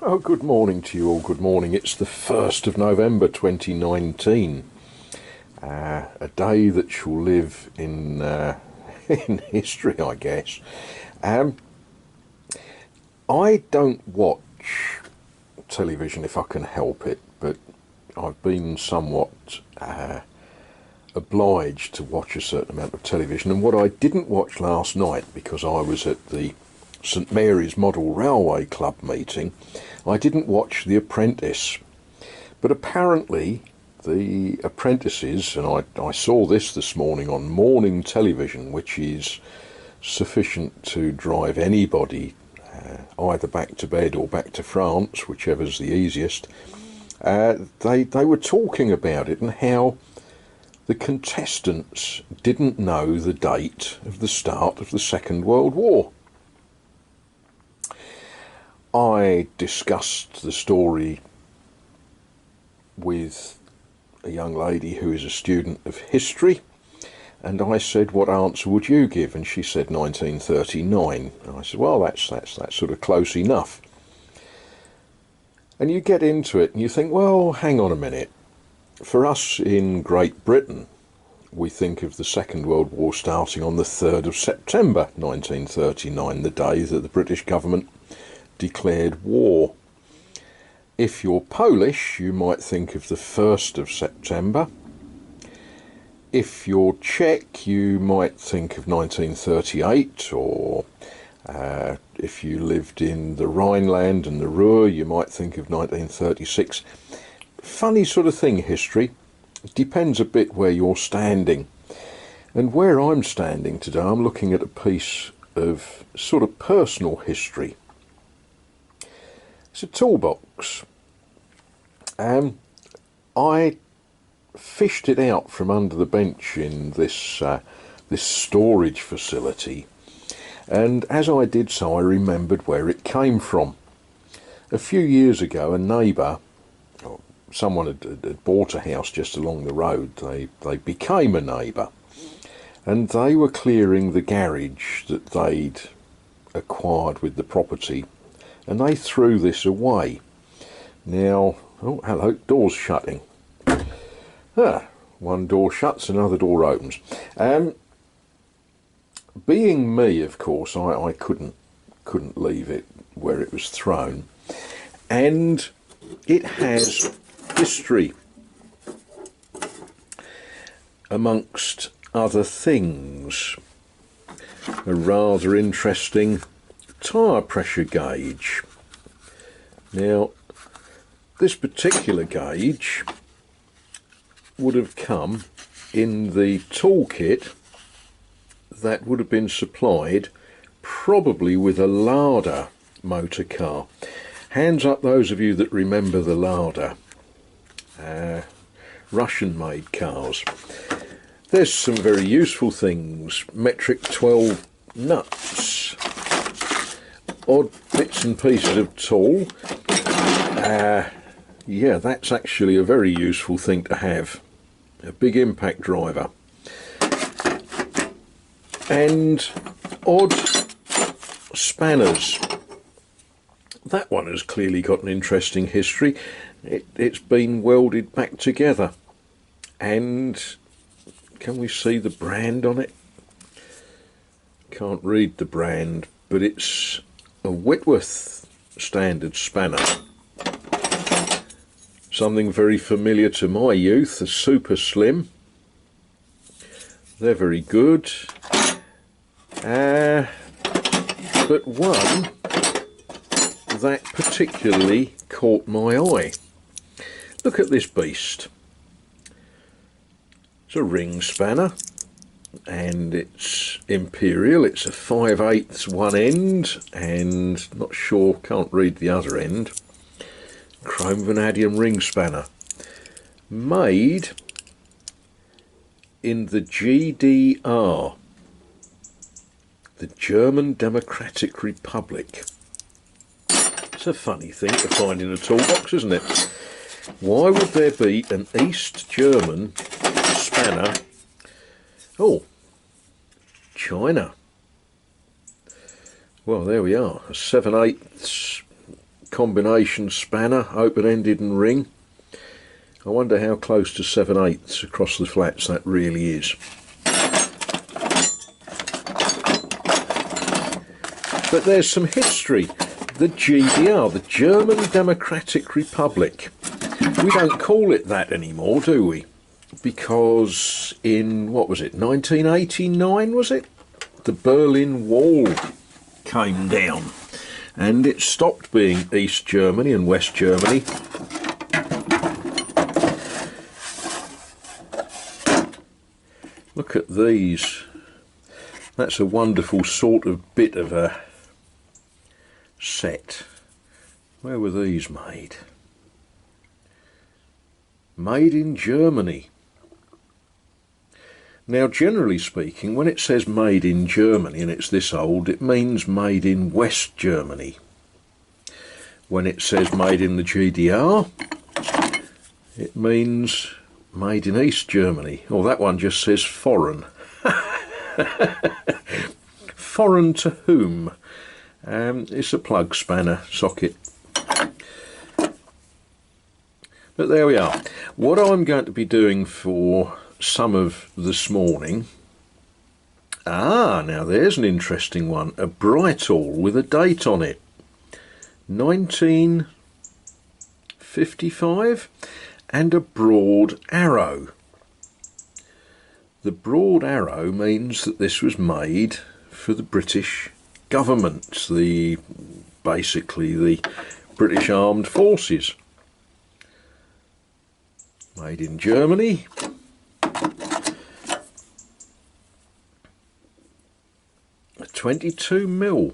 Oh, good morning to you all. Good morning. It's the 1st of November 2019. A day that shall live in in history, I guess. Um, I don't watch television if I can help it, but I've been somewhat obliged to watch a certain amount of television. And what I didn't watch last night, because I was at the St Mary's Model Railway Club meeting, I didn't watch The Apprentice. But apparently, the apprentices, and I saw this morning on morning television, which is sufficient to drive anybody either back to bed or back to France, whichever's the easiest. They were talking about it and how the contestants didn't know the date of the start of the Second World War. I discussed the story with a young lady who is a student of history, and I said, what answer would you give? And she said 1939. And I said, well, that's sort of close enough. And you get into it and you think, well, hang on a minute. For us in Great Britain, we think of the Second World War starting on the 3rd of September 1939, the day that the British government declared war. If you're Polish, you might think of the 1st of September. If you're Czech, you might think of 1938, or if you lived in the Rhineland and the Ruhr, you might think of 1936. Funny sort of thing, history. It depends a bit where you're standing. And where I'm standing today, I'm looking at a piece of sort of personal history. It's a toolbox. I fished it out from under the bench in this storage facility, and as I did so, I remembered where it came from. A few years ago, a neighbour, or someone had bought a house just along the road. They became a neighbour, and they were clearing the garage that they'd acquired with the property, and they threw this away. Now, oh, hello, door's shutting. One door shuts, another door opens. Being me, of course, I couldn't leave it where it was thrown, and it has history amongst other things. A rather interesting tyre pressure gauge. Now, this particular gauge would have come in the toolkit that would have been supplied probably with a Lada motor car. Hands up those of you that remember the Lada, Russian-made cars. There's some very useful things. Metric 12 nuts, odd bits and pieces of tool. Yeah, that's actually a very useful thing to have. A big impact driver. And odd spanners. That one has clearly got an interesting history. It's been welded back together. And can we see the brand on it? Can't read the brand, but it's a Whitworth standard spanner. Something very familiar to my youth, a Super Slim. They're very good. But one that particularly caught my eye. Look at this beast. It's a ring spanner, and it's imperial. It's a 5/8 one end, and not sure, can't read the other end. Chrome vanadium ring spanner, made in the GDR, the German Democratic Republic. It's a funny thing to find in a toolbox, isn't it? Why would there be an East German spanner? Oh, China. Well, there we are, a 7/8 combination spanner, open-ended and ring. I wonder how close to 7/8 across the flats that really is. But there's some history. The GDR, the German Democratic Republic. We don't call it that anymore, do we? Because in, what was it, 1989 was it? The Berlin Wall came down and it stopped being East Germany and West Germany. Look at these. That's a wonderful sort of bit of a set. Where were these made? Made in Germany. Now, generally speaking, when it says made in Germany and it's this old, it means made in West Germany. When it says made in the GDR, it means made in East Germany. Or that one just says foreign. Foreign to whom? It's a plug spanner socket. But there we are. What I'm going to be doing for some of this morning, now there's an interesting one, a Brightall with a date on it, 1955, and a broad arrow. The broad arrow means that this was made for the British government, basically the British Armed Forces. Made in Germany. A 22mm.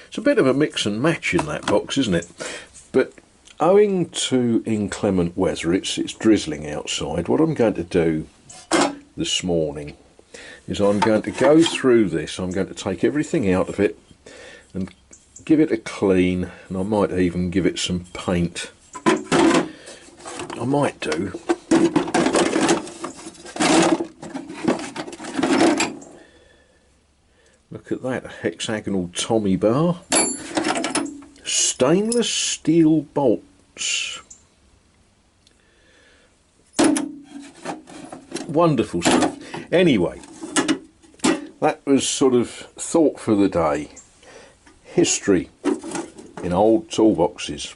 It's a bit of a mix and match in that box, isn't it? But owing to inclement weather, it's drizzling outside. What I'm going to do this morning is I'm going to go through this. I'm going to take everything out of it and give it a clean, and I might even give it some paint. I might do. Look at that, a hexagonal Tommy bar. Stainless steel bolts. Wonderful stuff. Anyway, that was sort of thought for the day. History in old toolboxes.